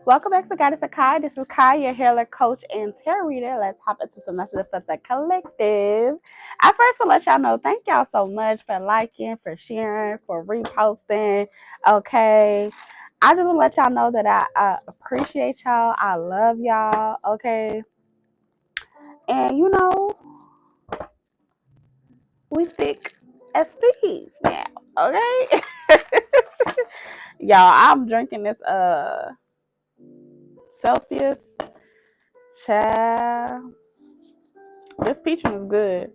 Welcome back to Guidance of Khi. This is Khi, your healer, coach, and tarot reader. Let's hop into some messages for the collective. I first want to let y'all know, thank y'all so much for liking, for sharing, for reposting. Okay. I just want to let y'all know that I appreciate y'all. I love y'all. Okay. And we thick as thieves now. Okay. Y'all, I'm drinking this Celsius. Child. This peach one is good.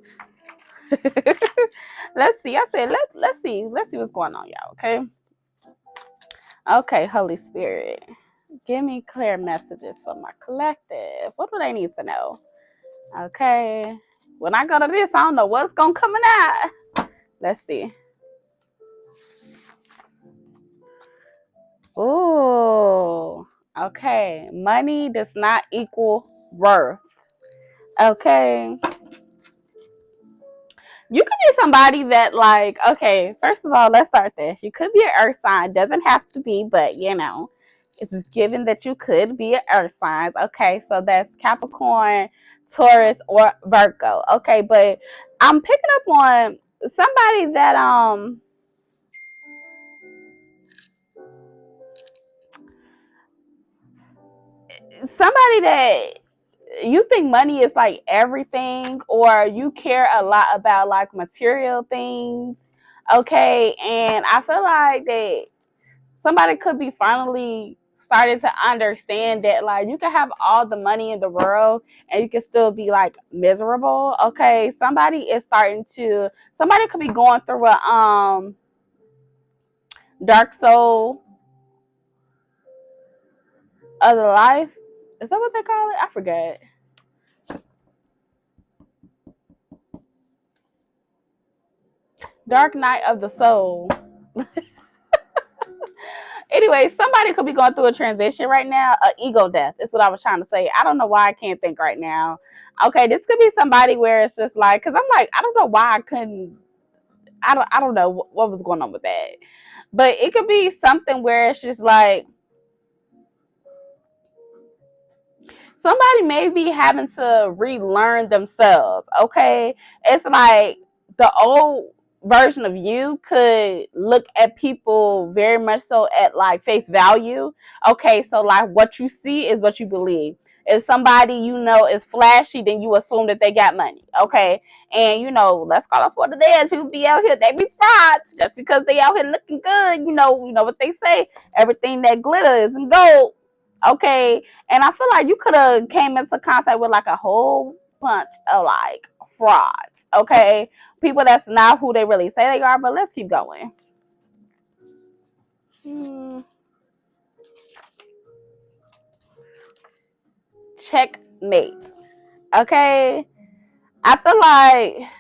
Let's see. I said let's see what's going on, y'all. Okay, Holy Spirit, give me clear messages for my collective. What do they need to know? Okay, when I go to this, I don't know what's gonna come out. Let's see. Ooh, okay. Money does not equal worth. Okay. You could be somebody that, like, okay, first of all, let's start there. You could be an earth sign. Doesn't have to be, but, it's given that you could be an earth sign. Okay, so that's Capricorn, Taurus, or Virgo. Okay, but I'm picking up on somebody that, somebody that you think money is like everything, or you care a lot about like material things. Okay, and I feel like that somebody could be finally starting to understand that, like, you can have all the money in the world and you can still be like miserable. Okay, somebody could be going through a dark soul of the life. Is that what they call it? I forget. Dark night of the soul. Anyway, somebody could be going through a transition right now, an ego death. Is what I was trying to say. I don't know why I can't think right now. Okay, this could be somebody where it's just like, because I'm like, I don't know why I couldn't. I don't know what was going on with that, but it could be something where it's just like somebody may be having to relearn themselves. Okay, it's like the old version of you could look at people very much so at like face value. Okay, so like what you see is what you believe. If somebody is flashy, then you assume that they got money. Okay, and let's call it for the dead. People be out here, they be frauds just because they out here looking good. You know what they say, everything that glitters and gold. Okay, and I feel like you could have came into contact with like a whole bunch of like frauds. Okay, people that's not who they really say they are. But let's keep going. Checkmate. Okay, I feel like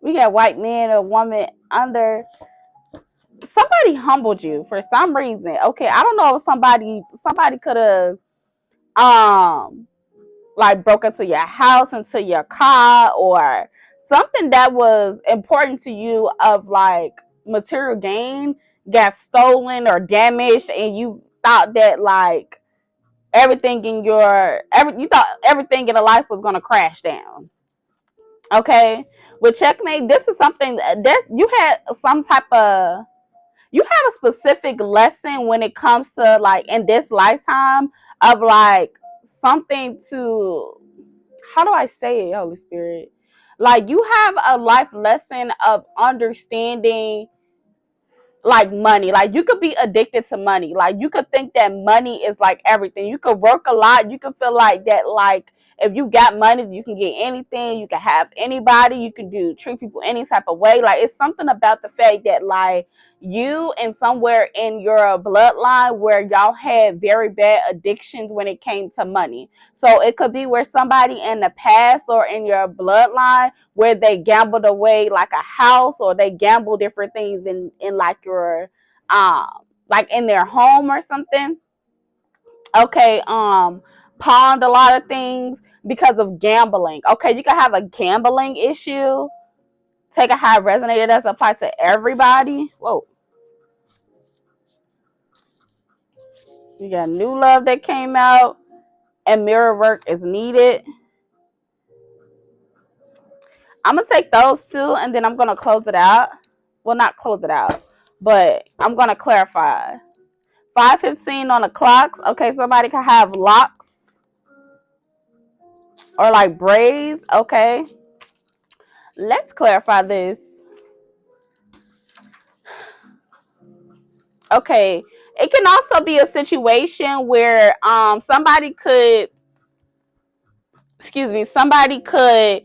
we got white man or woman under. Somebody humbled you for some reason. Okay, I don't know if somebody could have like broke into your house, into your car, or something that was important to you of like material gain got stolen or damaged, and you thought that like you thought everything in the life was gonna crash down. Okay, with checkmate, this is something that you had some type of you have a specific lesson when it comes to like in this lifetime of like something to, how do I say it, Holy Spirit? Like you have a life lesson of understanding like money. Like you could be addicted to money. Like you could think that money is like everything. You could work a lot. You could feel like that, like if you got money, you can get anything. You can have anybody. You can treat people any type of way. Like it's something about the fact that like you and somewhere in your bloodline where y'all had very bad addictions when it came to money. So it could be where somebody in the past or in your bloodline where they gambled away like a house, or they gamble different things in like your like in their home or something. Okay, pawned a lot of things because of gambling. Okay, you can have a gambling issue. Take a high resonator that's applied to everybody. Whoa. You got new love that came out, and mirror work is needed. I'm going to take those two, and then I'm going to close it out. Well, not close it out, but I'm going to clarify. 5:15 on the clocks. Okay, somebody can have locks or like braids. Okay, let's clarify this. Okay, it can also be a situation where somebody could, somebody could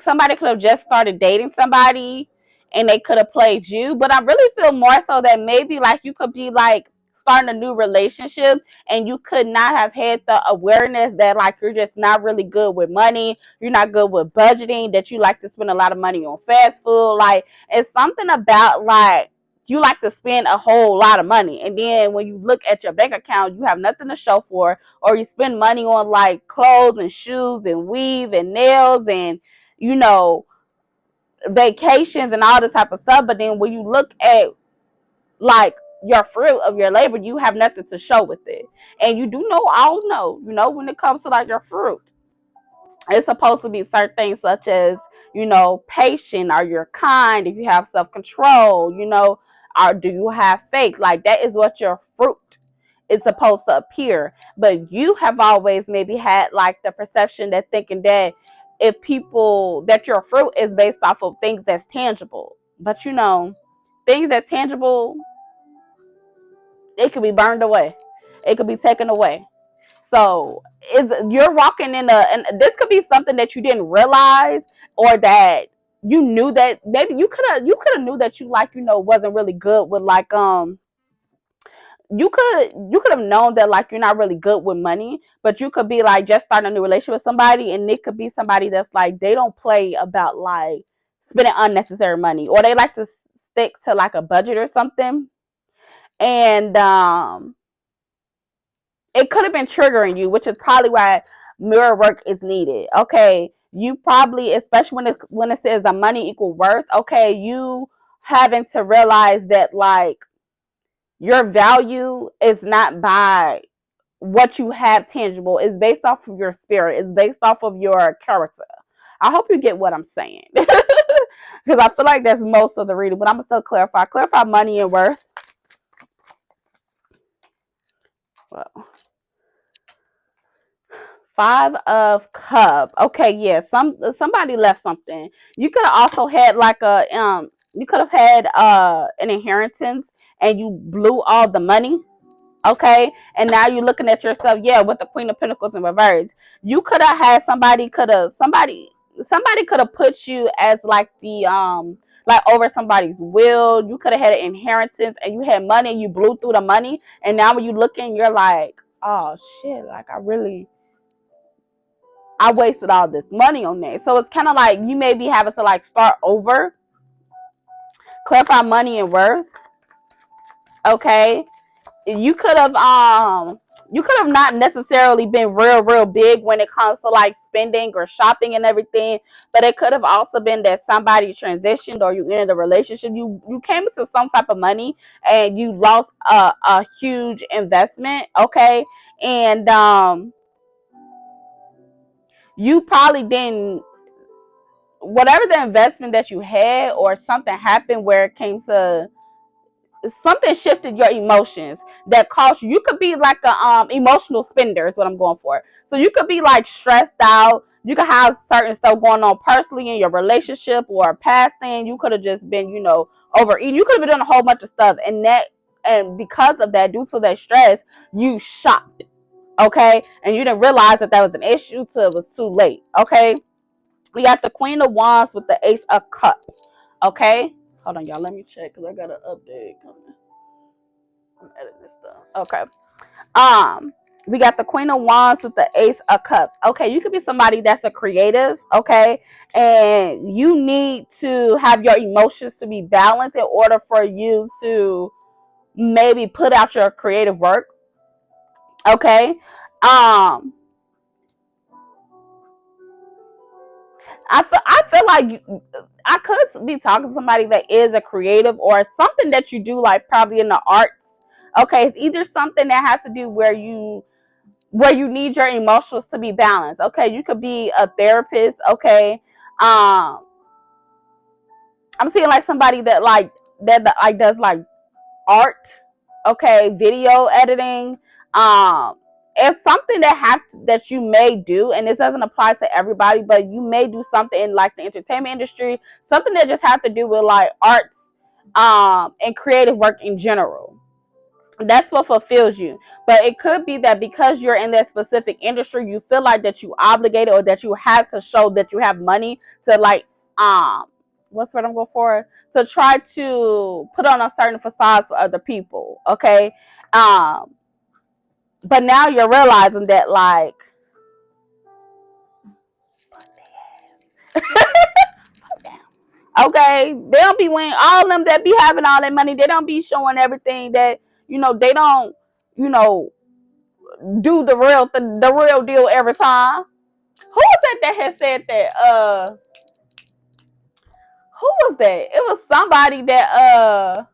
somebody could have just started dating somebody and they could have played you. But I really feel more so that maybe like you could be like starting a new relationship and you could not have had the awareness that like you're just not really good with money, you're not good with budgeting, that you like to spend a lot of money on fast food. Like it's something about like you like to spend a whole lot of money, and then when you look at your bank account you have nothing to show for, or you spend money on like clothes and shoes and weave and nails and you know vacations and all this type of stuff. But then when you look at like your fruit of your labor, you have nothing to show with it. And you do know, I don't know, when it comes to like your fruit, it's supposed to be certain things such as patient, or you're kind, if you have self-control, or do you have faith. Like that is what your fruit is supposed to appear. But you have always maybe had like the perception that thinking that if people that your fruit is based off of things that's tangible. But things that's tangible, it could be burned away, it could be taken away. So you're walking in and this could be something that you didn't realize, or that you knew that maybe you could have knew that you like wasn't really good with like you could have known that like you're not really good with money, but you could be like just starting a new relationship with somebody, and it could be somebody that's like they don't play about like spending unnecessary money, or they like to stick to like a budget or something. And it could have been triggering you, which is probably why mirror work is needed. Okay, you probably, especially when it says the money equal worth, okay, you having to realize that like your value is not by what you have tangible, it's based off of your spirit, it's based off of your character. I hope you get what I'm saying. Because I feel like that's most of the reading, but I'm gonna still clarify money and worth. Well, 5 of Cups. Okay, yeah, somebody left something. You could have also had like you could have had an inheritance and you blew all the money. Okay, and now you're looking at yourself, yeah, with the Queen of Pentacles in reverse. You could have had somebody could have put you as like the like over somebody's will. You could have had an inheritance and you had money and you blew through the money, and now when you looking, you're like, oh shit, like I wasted all this money on that. So it's kind of like you may be having to like start over. Clarify money and worth. Okay, you could have not necessarily been real big when it comes to like spending or shopping and everything, but it could have also been that somebody transitioned or you entered a relationship, you came into some type of money and you lost a huge investment. Okay, and you probably didn't, whatever the investment that you had, or something happened where it came to something shifted your emotions that caused you could be like a emotional spender is what I'm going for. So you could be like stressed out, you could have certain stuff going on personally in your relationship or a past thing, you could have just been overeating, you could have been doing a whole bunch of stuff, and because of that, due to that stress, you shocked. Okay, and you didn't realize that was an issue till it was too late. Okay, we got the Queen of Wands with the Ace of Cups. Okay, hold on, y'all. Let me check because I got an update coming. I'm editing this stuff. Okay. We got the Queen of Wands with the Ace of Cups. Okay, you could be somebody that's a creative. Okay, and you need to have your emotions to be balanced in order for you to maybe put out your creative work. Okay. I feel like I could be talking to somebody that is a creative or something that you do like probably in the arts. Okay, it's either something that has to do where you need your emotions to be balanced. Okay, you could be a therapist. Okay, I'm seeing like somebody that does like art. Okay, video editing. It's something that you may do, and this doesn't apply to everybody, but you may do something in like the entertainment industry, something that just have to do with like arts, and creative work in general. That's what fulfills you. But it could be that because you're in that specific industry, you feel like that you obligated, or that you have to show that you have money to like what's what I'm going for, to try to put on a certain facade for other people. Okay, but now you're realizing that like okay, they don't be winning. All them that be having all that money, they don't be showing everything that they don't you know do the real deal every time. Who was that had said that? Who was that? It was somebody that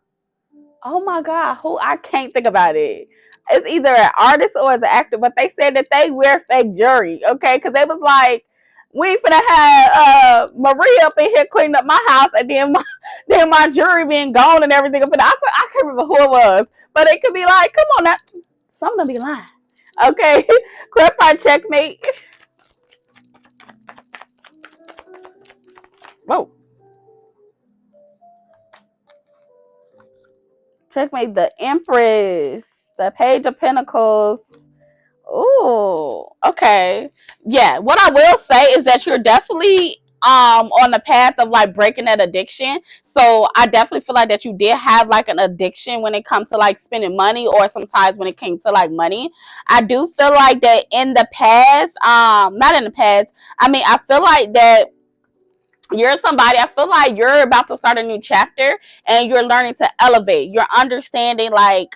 oh my god, who, I can't think about it. It's either an artist or as an actor, but they said that they wear fake jewelry, okay? Because they was like, we ain't finna have Maria up in here cleaning up my house, and then my jewelry being gone and everything. But I can't remember who it was, but it could be like, come on now, some of them be lying. Okay, clarify, checkmate. Whoa. Checkmate, the Empress, the Page of Pentacles. Ooh, okay. Yeah, what I will say is that you're definitely on the path of like breaking that addiction. So I definitely feel like that you did have like an addiction when it comes to like spending money, or sometimes when it came to like money. I do feel like that in the past, not in the past, I mean, I feel like that you're somebody, I feel like you're about to start a new chapter, and you're learning to elevate. You're understanding like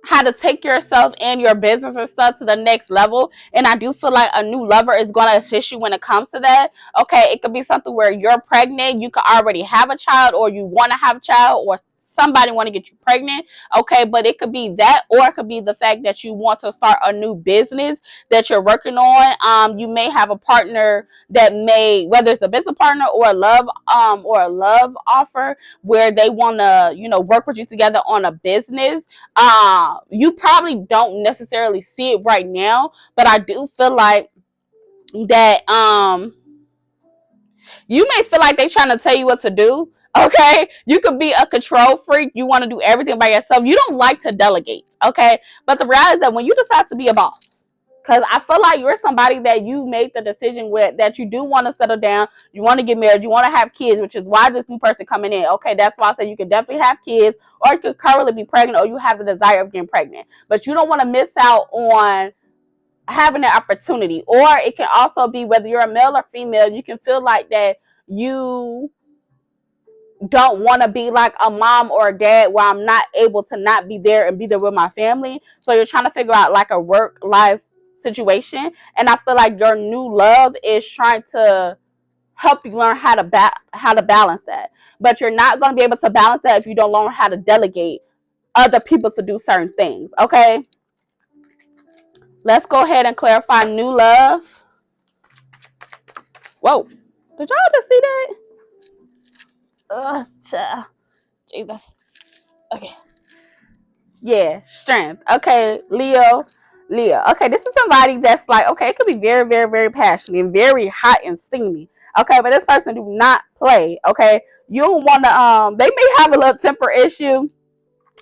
how to take yourself and your business and stuff to the next level. And I do feel like a new lover is going to assist you when it comes to that. Okay, it could be something where you're pregnant, you could already have a child, or you want to have a child, or somebody want to get you pregnant. Okay, but it could be that, or it could be the fact that you want to start a new business that you're working on. You may have a partner that may, whether it's a business partner or a love offer, where they want to work with you together on a business. You probably don't necessarily see it right now, but I do feel like that you may feel like they're trying to tell you what to do. Okay, you could be a control freak. You want to do everything by yourself. You don't like to delegate. Okay, but the reality is that when you decide to be a boss, because I feel like you're somebody that you made the decision with, that you do want to settle down, you want to get married, you want to have kids, which is why this new person coming in. Okay, that's why I said you can definitely have kids, or you could currently be pregnant, or you have the desire of getting pregnant, but you don't want to miss out on having the opportunity. Or it can also be whether you're a male or female, you can feel like that you don't want to be like a mom or a dad where I'm not able to not be there and be there with my family. So you're trying to figure out like a work life situation, and I feel like your new love is trying to help you learn how to balance that. But you're not going to be able to balance that if you don't learn how to delegate other people to do certain things. Okay, let's go ahead and clarify new love. Whoa, did y'all just see that? Child. Jesus. Okay. Yeah, strength. Okay, Leo. Okay, this is somebody that's like, okay, it could be very, very, very passionate and very hot and steamy. Okay, but this person do not play. Okay, you don't want to. They may have a little temper issue.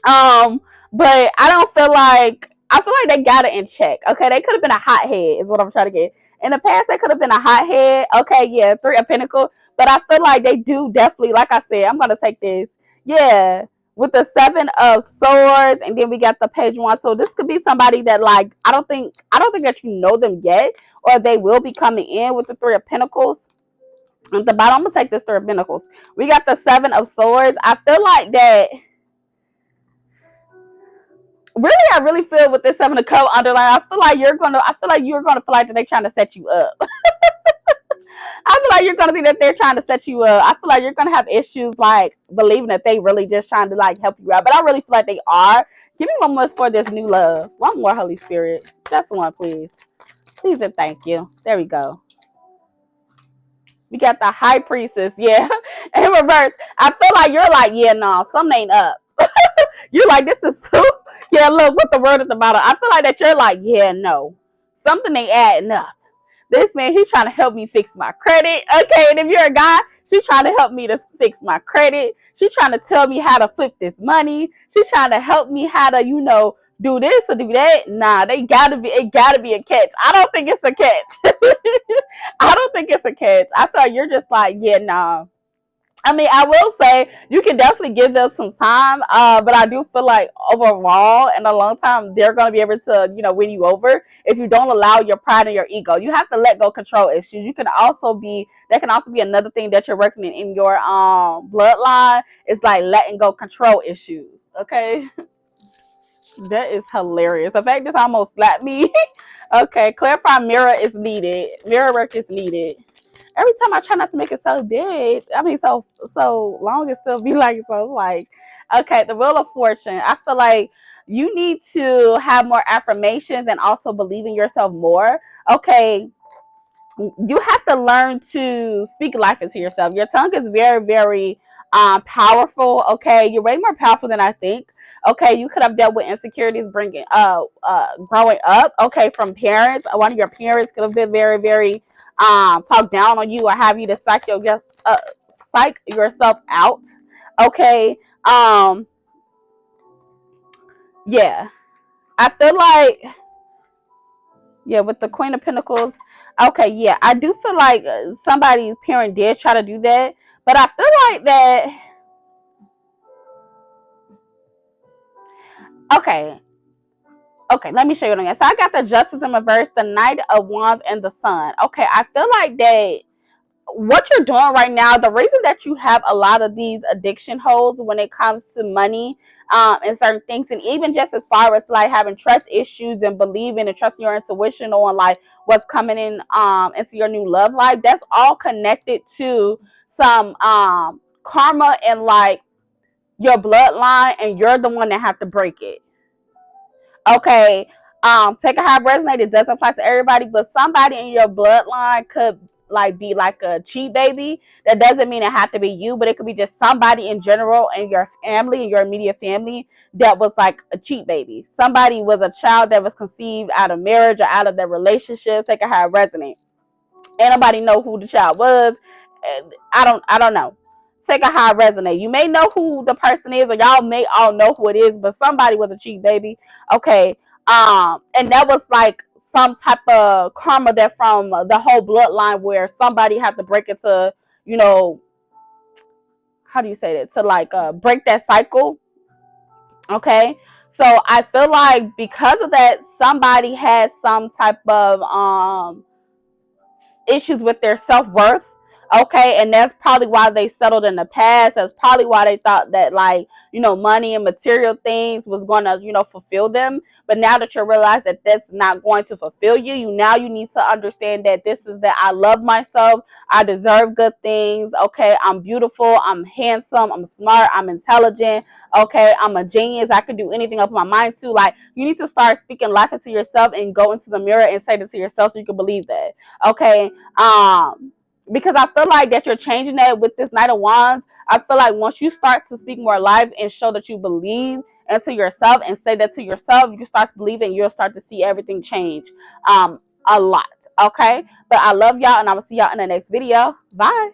But I feel like they got it in check. Okay, they could have been a hothead, is what I'm trying to get. In the past, they could have been a hothead. Okay, yeah, 3 of Pentacles. But I feel like they do definitely, like I said, I'm gonna take this. Yeah, with the 7 of Swords, and then we got the Page 1. So this could be somebody that like I don't think that you know them yet, or they will be coming in with the 3 of Pentacles. At the bottom, I'm gonna take this 3 of Pentacles. We got the 7 of Swords. I feel like that. Really, I really feel with this 7 of Cups underline. I feel like you're gonna feel like that they're trying to set you up. I feel like you're gonna think that they're trying to set you up. I feel like you're gonna have issues like believing that they really just trying to like help you out. But I really feel like they are. Give me one more for this new love. One more, Holy Spirit. Just one, please. Please and thank you. There we go. We got the High Priestess, yeah. In reverse, I feel like you're like, yeah, no, something ain't up. You're like, this is so, yeah, look, with the word at the bottom. I feel like that you're like, yeah, no, something ain't adding up. This man, he's trying to help me fix my credit. Okay, and if you're a guy, she's trying to help me to fix my credit. She's trying to tell me how to flip this money. She's trying to help me how to, you know, do this or do that. Nah, it gotta be a catch. I don't think it's a catch. I don't think it's a catch. I feel like you're just like, yeah, nah. I mean, I will say you can definitely give them some time, but I do feel like overall, in a long time, they're going to be able to, you know, win you over if you don't allow your pride and your ego. You have to let go control issues. You can also be, that can also be another thing that you're working in your bloodline. It's like letting go control issues. Okay, that is hilarious. The fact this almost slapped me. Okay, clarify mirror is needed. Mirror work is needed. Every time I try not to make it so big, I mean, so long, it still be like, so like, okay, the Wheel of Fortune. I feel like you need to have more affirmations and also believe in yourself more. Okay, you have to learn to speak life into yourself. Your tongue is very, very powerful. Okay, you're way more powerful than I think. Okay, you could have dealt with insecurities bringing growing up. Okay, from parents. One of your parents could have been very, very talk down on you or have you to psych yourself out. Okay, yeah, I feel like, yeah, with the Queen of Pentacles. Okay, yeah, I do feel like somebody's parent did try to do that, but I feel like that. Okay, let me show you again. So I got the Justice in reverse, the Knight of Wands, and the Sun. Okay, I feel like that what you're doing right now, the reason that you have a lot of these addiction holes when it comes to money and certain things, and even just as far as like having trust issues and believing and trusting your intuition on like what's coming in into your new love life, that's all connected to some karma and like your bloodline, and you're the one that have to break it. Okay, take a high resonate. It doesn't apply to everybody, but somebody in your bloodline could like be like a cheat baby. That doesn't mean it have to be you, but it could be just somebody in general in your family, in your immediate family, that was like a cheat baby. Somebody was a child that was conceived out of marriage or out of their relationship. Take a high resonate. Anybody know who the child was? I don't know. Take a high resonate. You may know who the person is, or y'all may all know who it is, but somebody was a cheat baby. Okay. And that was like some type of karma that from the whole bloodline where somebody had to break it to, you know, how do you say that? To like break that cycle. Okay. So I feel like because of that, somebody has some type of issues with their self-worth. Okay, and that's probably why they settled in the past. That's probably why they thought that, like, you know, money and material things was going to, you know, fulfill them. But now that you realize that that's not going to fulfill you, you need to understand that this is that I love myself. I deserve good things. Okay, I'm beautiful. I'm handsome. I'm smart. I'm intelligent. Okay, I'm a genius. I can do anything up in my mind too. Like, you need to start speaking life into yourself and go into the mirror and say it to yourself so you can believe that. Okay, because I feel like that you're changing that with this Knight of Wands. I feel like once you start to speak more life and show that you believe into yourself and say that to yourself, you start to believe and you'll start to see everything change a lot. Okay, but I love y'all, and I will see y'all in the next video. Bye.